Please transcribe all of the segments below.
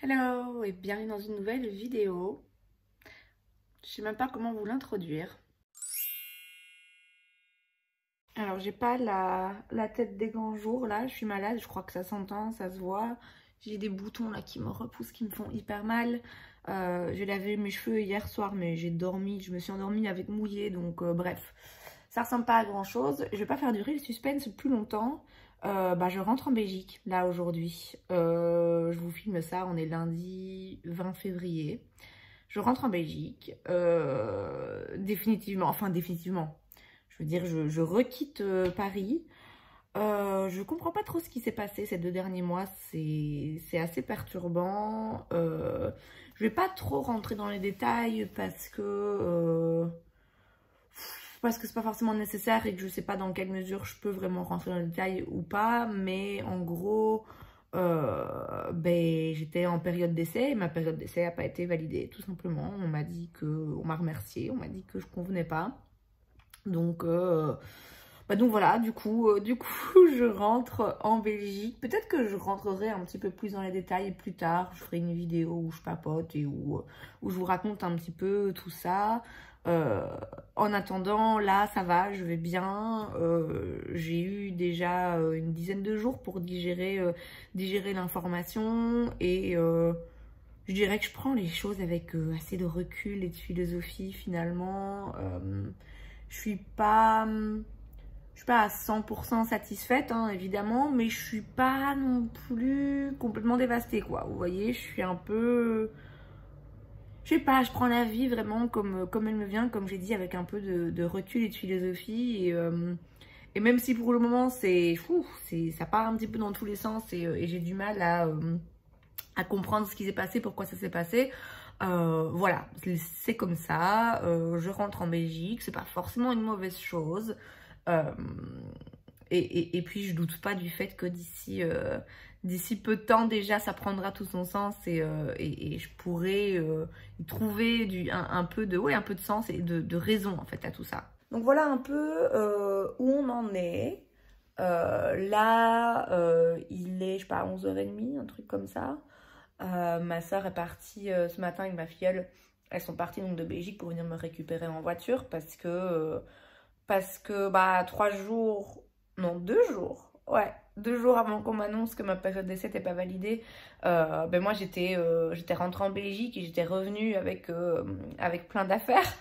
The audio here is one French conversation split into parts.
Hello et bienvenue dans une nouvelle vidéo. Je sais même pas comment vous l'introduire. Alors j'ai pas la tête des grands jours là, je suis malade, je crois que ça s'entend, ça se voit. J'ai des boutons là qui me repoussent, qui me font hyper mal. J'ai lavé mes cheveux hier soir mais j'ai dormi, je me suis endormie avec mouillé donc bref. Ça ressemble pas à grand chose, je vais pas faire durer le suspense plus longtemps. Je rentre en Belgique là aujourd'hui. Je vous filme ça, on est lundi 20 février. Je rentre en Belgique, définitivement, enfin définitivement. Je veux dire, je requitte Paris. Je comprends pas trop ce qui s'est passé ces 2 derniers mois, c'est assez perturbant. Je vais pas trop rentrer dans les détails parce que c'est pas forcément nécessaire et que je sais pas dans quelle mesure je peux vraiment rentrer dans les détails ou pas, mais en gros, j'étais en période d'essai et ma période d'essai n'a pas été validée, tout simplement. On m'a remercié, on m'a dit que je convenais pas. Donc voilà, du coup, je rentre en Belgique. Peut-être que je rentrerai un petit peu plus dans les détails plus tard. Je ferai une vidéo où je papote et où je vous raconte un petit peu tout ça. En attendant, là, ça va, je vais bien. J'ai eu déjà une dizaine de jours pour digérer l'information et je dirais que je prends les choses avec assez de recul et de philosophie finalement. Je suis pas à 100% satisfaite, hein, évidemment, mais je suis pas non plus complètement dévastée, quoi. Vous voyez, je suis un peu... Je sais pas, je prends la vie vraiment comme elle me vient, comme j'ai dit, avec un peu de recul et de philosophie. Et même si pour le moment, ça part un petit peu dans tous les sens et j'ai du mal à comprendre ce qui s'est passé, pourquoi ça s'est passé. Voilà, c'est comme ça. Je rentre en Belgique, c'est pas forcément une mauvaise chose. Et puis je doute pas du fait que d'ici peu de temps déjà ça prendra tout son sens et je pourrai y trouver un peu de sens et de raison en fait à tout ça. Donc voilà un peu où on en est. Il est, je sais pas, 11h30, un truc comme ça. Ma soeur est partie ce matin avec ma filleule. Elles sont parties donc de Belgique pour venir me récupérer en voiture parce que 3 jours, non 2 jours, ouais, 2 jours avant qu'on m'annonce que ma période d'essai n'était pas validée, moi j'étais rentrée en Belgique et j'étais revenue avec plein d'affaires,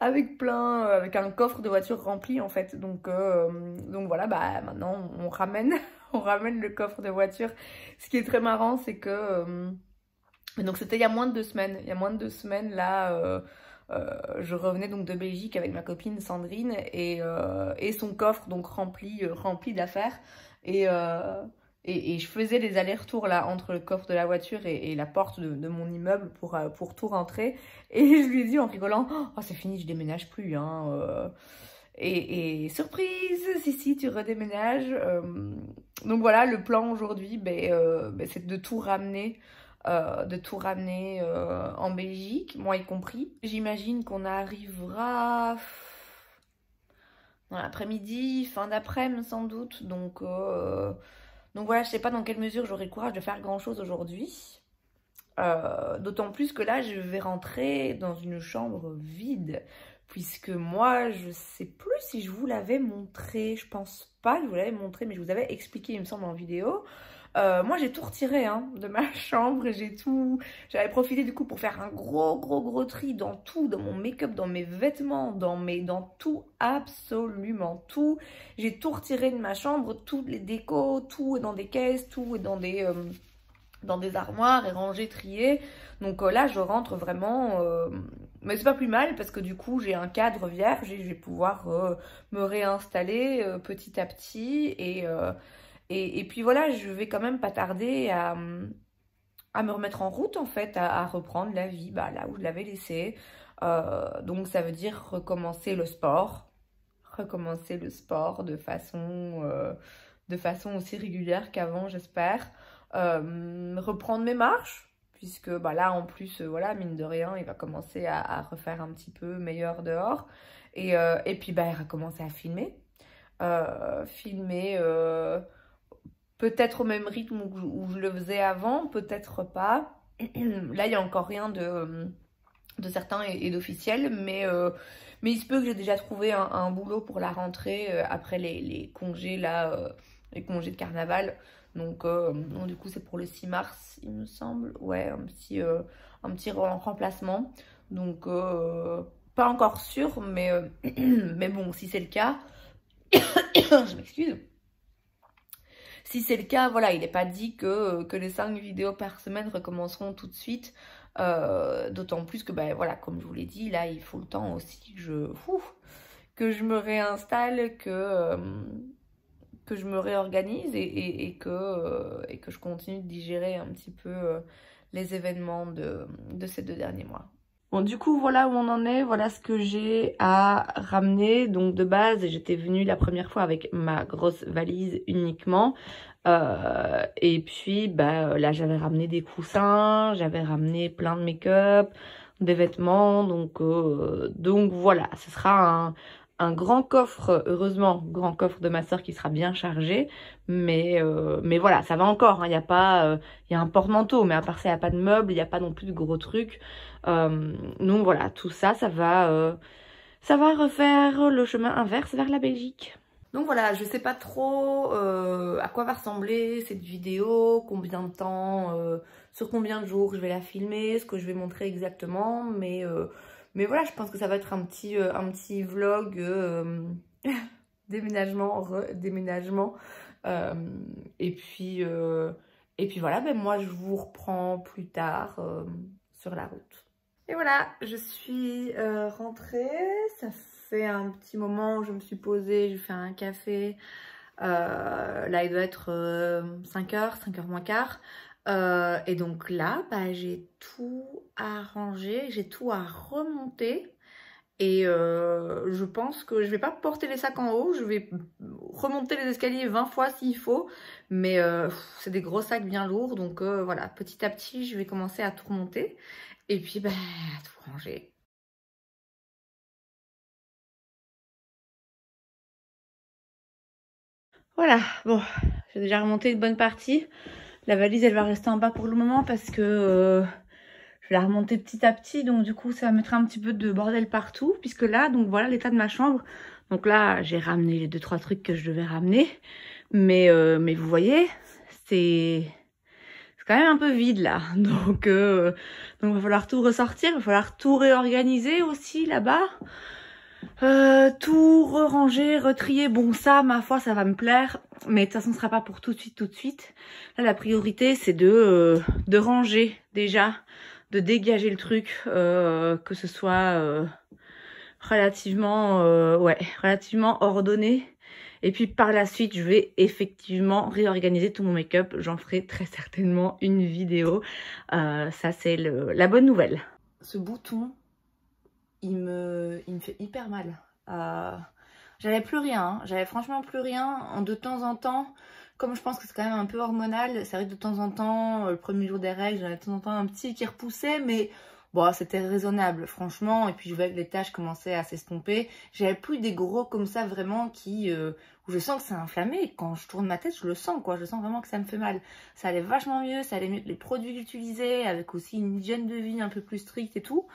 avec un coffre de voiture rempli en fait. Donc voilà, maintenant on ramène, on ramène le coffre de voiture. Ce qui est très marrant, c'est que donc c'était il y a moins de 2 semaines. Il y a moins de 2 semaines, là, je revenais donc de Belgique avec ma copine Sandrine et son coffre donc rempli d'affaires. Et je faisais des allers-retours là entre le coffre de la voiture et la porte de mon immeuble pour tout rentrer. Et je lui ai dit en rigolant, oh c'est fini, je déménage plus, hein. Et surprise, si tu redéménages. Donc voilà, le plan aujourd'hui, c'est de tout ramener. En Belgique, moi y compris. J'imagine qu'on arrivera dans l'après-midi, fin d'après-midi sans doute. Donc voilà, je sais pas dans quelle mesure j'aurai le courage de faire grand chose aujourd'hui. D'autant plus que là, je vais rentrer dans une chambre vide. Puisque moi, je sais plus si je vous l'avais montré. Je pense pas que je vous l'avais montré, mais je vous avais expliqué, il me semble, en vidéo. Moi j'ai tout retiré de ma chambre et j'avais profité du coup pour faire un gros tri dans tout, dans mon make-up, dans mes vêtements, dans tout, absolument tout. J'ai tout retiré de ma chambre, toutes les décos, tout est dans des caisses, tout est dans des armoires et rangé, trié. Donc là je rentre vraiment, mais c'est pas plus mal parce que du coup j'ai un cadre vierge et je vais pouvoir me réinstaller petit à petit et puis voilà, je vais quand même pas tarder à me remettre en route en fait, à reprendre la vie là où je l'avais laissée. Donc ça veut dire recommencer le sport de façon aussi régulière qu'avant j'espère. Reprendre mes marches, puisque là en plus, voilà, mine de rien, il va commencer à refaire un petit peu meilleur dehors. Et puis il va commencer à filmer. peut-être au même rythme où je le faisais avant, peut-être pas. Là, il n'y a encore rien de certain et d'officiel, mais il se peut que j'ai déjà trouvé un boulot pour la rentrée après les congés là, les congés de carnaval. Donc du coup c'est pour le 6 mars il me semble, ouais, un petit remplacement. Donc pas encore sûr, mais bon, si c'est le cas, je m'excuse. Si c'est le cas, voilà, il n'est pas dit que les 5 vidéos par semaine recommenceront tout de suite. D'autant plus que, ben voilà, comme je vous l'ai dit, là, il faut le temps aussi que je me réinstalle, que je me réorganise et que je continue de digérer un petit peu les événements de ces 2 derniers mois. Bon, du coup, voilà où on en est, voilà ce que j'ai à ramener. Donc, de base, j'étais venue la première fois avec ma grosse valise uniquement. Et puis, bah, là, j'avais ramené des coussins, j'avais ramené plein de make-up, des vêtements. Donc voilà, ce sera un grand coffre, heureusement, grand coffre de ma soeur qui sera bien chargé. Mais voilà, ça va encore, hein, il y a pas... il y a un porte-manteau, mais à part ça, il n'y a pas de meubles, il n'y a pas non plus de gros trucs. Donc voilà, tout ça, ça va refaire le chemin inverse vers la Belgique. Donc voilà, je sais pas trop à quoi va ressembler cette vidéo, combien de temps, sur combien de jours je vais la filmer, ce que je vais montrer exactement, mais voilà, je pense que ça va être un petit vlog déménagement, redéménagement. Et puis voilà, ben moi je vous reprends plus tard sur la route. Et voilà, je suis rentrée, ça fait un petit moment où je me suis posée, j'ai fait un café, là il doit être 5h, 5h moins quart. Et donc là, bah, j'ai tout à ranger, j'ai tout à remonter. Et je pense que je vais pas porter les sacs en haut, je vais remonter les escaliers 20 fois s'il faut. Mais c'est des gros sacs bien lourds, donc voilà, petit à petit, je vais commencer à tout remonter. Et puis, bah, à tout ranger. Voilà, bon, j'ai déjà remonté une bonne partie. La valise, elle va rester en bas pour le moment parce que je vais la remonter petit à petit. Donc, du coup, ça va mettre un petit peu de bordel partout. Puisque là, donc voilà l'état de ma chambre. Donc là, j'ai ramené les 2-3 trucs que je devais ramener. Mais vous voyez, c'est quand même un peu vide là. Donc, il va falloir tout ressortir. Il va falloir tout réorganiser aussi là-bas. Tout ranger, retrier, bon ça, ma foi, ça va me plaire, mais de toute façon, ce sera pas pour tout de suite. Là, la priorité, c'est de ranger déjà, de dégager le truc, que ce soit relativement ordonné. Et puis par la suite, je vais effectivement réorganiser tout mon make-up. J'en ferai très certainement une vidéo. Ça, c'est la bonne nouvelle. Ce bouton, il me fait hyper mal. J'avais plus rien, hein. J'avais franchement plus rien. De temps en temps, comme je pense que c'est quand même un peu hormonal, c'est vrai que de temps en temps, le premier jour des règles, j'avais de temps en temps un petit qui repoussait, mais bon, c'était raisonnable, franchement. Et puis je voyais que les taches commençaient à s'estomper. J'avais plus des gros comme ça vraiment où je sens que c'est inflammé. Quand je tourne ma tête, je le sens, quoi. Je sens vraiment que ça me fait mal. Ça allait vachement mieux, ça allait mieux que les produits que j'utilisais, avec aussi une hygiène de vie un peu plus stricte et tout.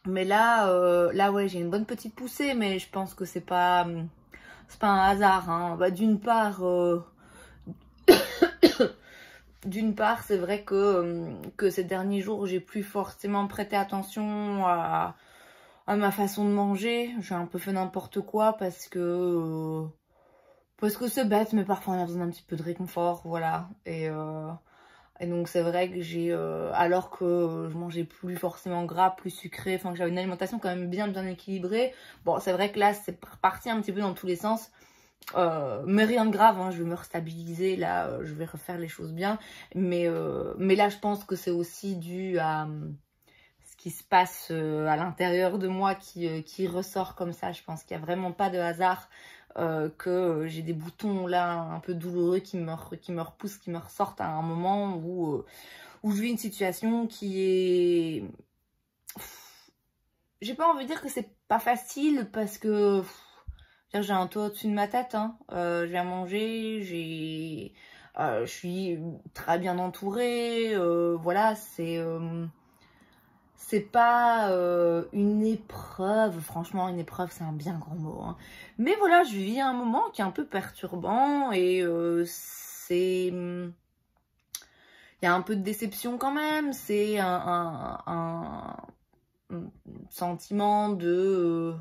Mais là ouais, j'ai une bonne petite poussée, mais je pense que c'est pas un hasard, hein. Bah, d'une part, c'est vrai que ces derniers jours, j'ai plus forcément prêté attention à ma façon de manger. J'ai un peu fait n'importe quoi parce que c'est bête, mais parfois on a besoin d'un petit peu de réconfort, voilà. Et donc c'est vrai que j'ai, alors que je mangeais plus forcément gras, plus sucré, enfin que j'avais une alimentation quand même bien équilibrée. Bon, c'est vrai que là c'est parti un petit peu dans tous les sens. Mais rien de grave, hein, je vais me restabiliser, là je vais refaire les choses bien. Mais là je pense que c'est aussi dû à ce qui se passe à l'intérieur de moi qui ressort comme ça. Je pense qu'il n'y a vraiment pas de hasard. Que j'ai des boutons là un peu douloureux qui me repoussent, qui me ressortent à un moment où je vis une situation qui est... J'ai pas envie de dire que c'est pas facile parce que J'ai un toit au-dessus de ma tête, hein. J'ai à manger, je suis très bien entourée. Voilà, c'est pas une épreuve. Franchement, une épreuve, c'est un bien grand mot, hein. Mais voilà, je vis un moment qui est un peu perturbant et il y a un peu de déception quand même. C'est un sentiment de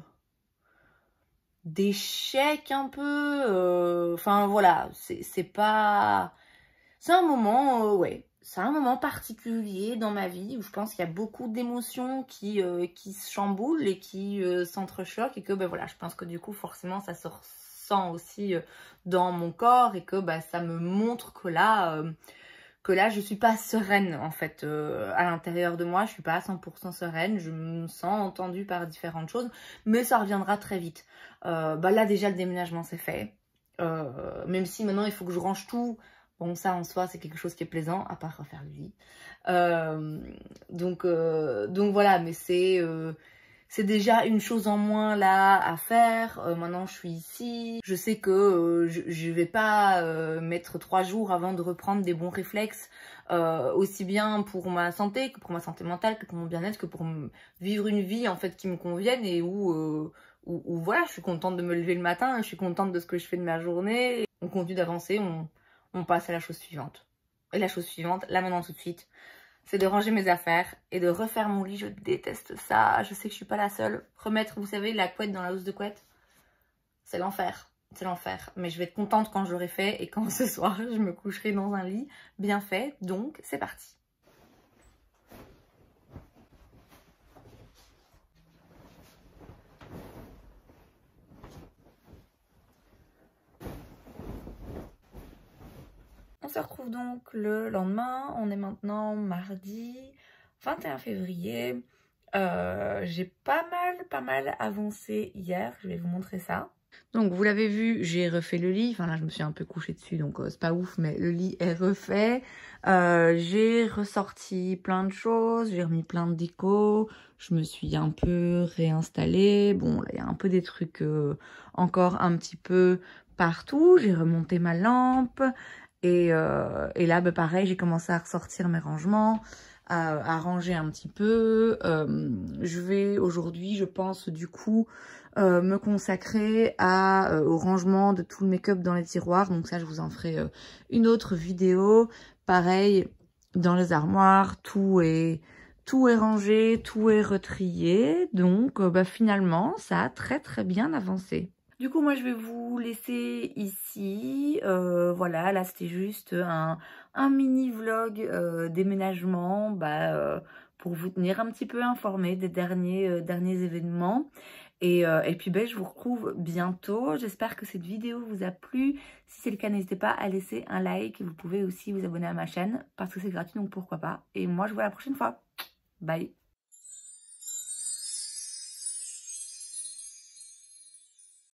d'échec un peu. Enfin voilà, c'est pas... C'est un moment, ouais, c'est un moment particulier dans ma vie où je pense qu'il y a beaucoup d'émotions qui se chamboulent et qui s'entrechoquent et que ben voilà, je pense que du coup forcément ça se ressent aussi dans mon corps et que ben, ça me montre que là je suis pas sereine en fait à l'intérieur de moi, je suis pas à 100% sereine, je me sens entendue par différentes choses, mais ça reviendra très vite. Bah là déjà le déménagement c'est fait, même si maintenant il faut que je range tout. Bon, ça en soi, c'est quelque chose qui est plaisant, à part refaire le lit. Donc voilà, mais c'est déjà une chose en moins là à faire. Maintenant, je suis ici. Je sais que je vais pas mettre 3 jours avant de reprendre des bons réflexes, aussi bien pour ma santé que pour ma santé mentale, que pour mon bien-être, que pour vivre une vie en fait qui me convienne et où voilà, je suis contente de me lever le matin, je suis contente de ce que je fais de ma journée. On continue d'avancer, on passe à la chose suivante. Et la chose suivante, là maintenant tout de suite, c'est de ranger mes affaires et de refaire mon lit. Je déteste ça. Je sais que je suis pas la seule. Remettre, vous savez, la couette dans la housse de couette, c'est l'enfer. C'est l'enfer. Mais je vais être contente quand je l'aurai fait et quand ce soir, je me coucherai dans un lit bien fait. Donc, c'est parti. On se retrouve donc le lendemain, on est maintenant mardi 21 février. J'ai pas mal avancé hier, je vais vous montrer ça. Donc vous l'avez vu, j'ai refait le lit, enfin là je me suis un peu couchée dessus donc c'est pas ouf mais le lit est refait. J'ai ressorti plein de choses, j'ai remis plein de déco, je me suis un peu réinstallée. Bon là il y a un peu des trucs encore un petit peu partout, j'ai remonté ma lampe. Et là, bah, pareil, j'ai commencé à ressortir mes rangements, à ranger un petit peu. Je vais aujourd'hui, je pense, du coup, me consacrer au rangement de tout le make-up dans les tiroirs. Donc ça, je vous en ferai une autre vidéo. Pareil, dans les armoires, tout est rangé, tout est retrié. Donc, bah, finalement, ça a très bien avancé. Du coup, moi, je vais vous laisser ici. Voilà, là, c'était juste un mini vlog déménagement pour vous tenir un petit peu informé des derniers événements. Et puis, ben, je vous retrouve bientôt. J'espère que cette vidéo vous a plu. Si c'est le cas, n'hésitez pas à laisser un like. Vous pouvez aussi vous abonner à ma chaîne parce que c'est gratuit, donc pourquoi pas. Et moi, je vous vois la prochaine fois. Bye!